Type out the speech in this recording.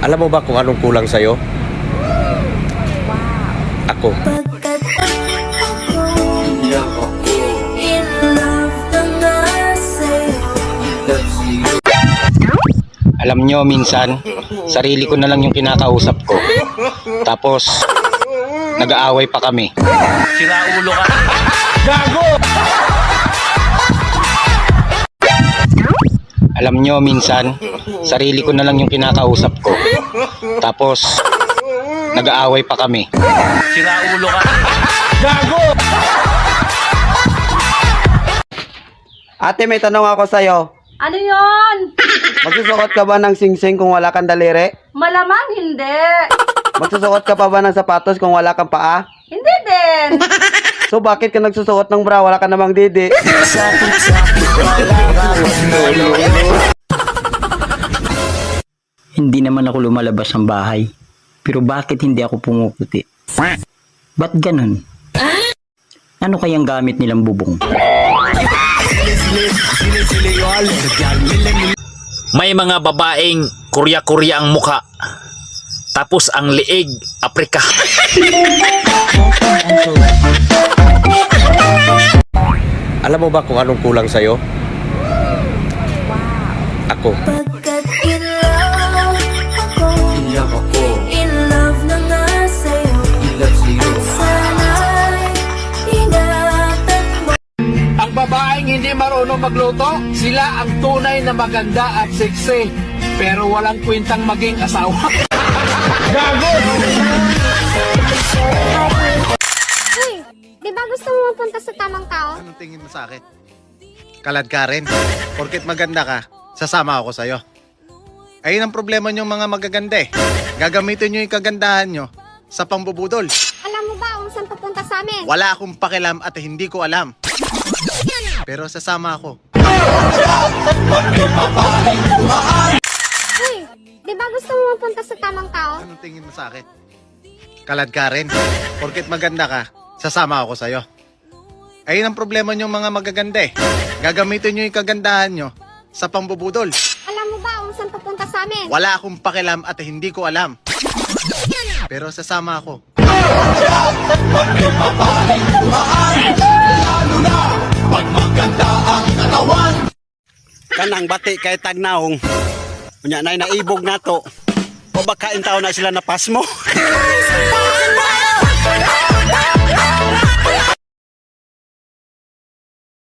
Alam mo ba kung anong kulang sa'yo? Ako. Alam nyo, minsan, sarili ko na lang yung kinakausap ko. Tapos, nag-aaway pa kami. Sira ulo ka. Gago! Alam nyo, minsan, sarili ko na lang yung kinakausap ko. Tapos, nag-aaway pa kami. Sira ulo ka. Gago! Ate, may tanong ako sa'yo. Ano yon? Magsusuot ka ba ng singsing kung wala kang daliri? Malamang hindi. Magsusuot ka pa ba ng sapatos kung wala kang paa? Hindi din. So bakit ka nagsusuot ng bra, wala ka namang didi? Hindi naman ako lumalabas ng bahay. Pero bakit hindi ako pumuputi? Ba't ganun? Ano kayang gamit nilang bubong? May mga babaeng kurya-kurya ang muka. Tapos ang liig, Aprika. Alam mo ba kung anong kulang sa'yo? Ako. Pagkat in love na nga sa'yo. Sana'y ingatan mo. Ang babaeng hindi marunong magluto, sila ang tunay na maganda at sexy. Pero walang kwentang maging asawa. Uy, di ba gusto mo mapunta sa tamang tao? Anong tingin mo sa akin? Kalad ka rin. Porket maganda ka, sasama ako sa'yo. Ayun ang problema nyo mga magaganda eh. Gagamitin nyo yung kagandahan nyo sa pambubudol. Alam mo ba kung saan papunta sa amin? Wala akong pakialam at hindi ko alam. Pero sasama ako. Uy, di ba gusto mo mapunta sa tamang tao? Anong tingin mo sa akin? Kalad ka rin. Porket maganda ka, sasama ako sa'yo. Ayun ang problema nyo mga magaganda eh. Gagamitin nyo yung kagandahan nyo sa pambubudol. Alam mo ba kung saan papunta sa amin? Wala akong pakialam at hindi ko alam. Pero sasama ako. Kanang bati kay tagnaong. Unya nay naibog nato. O baka intaw na sila na pasmo.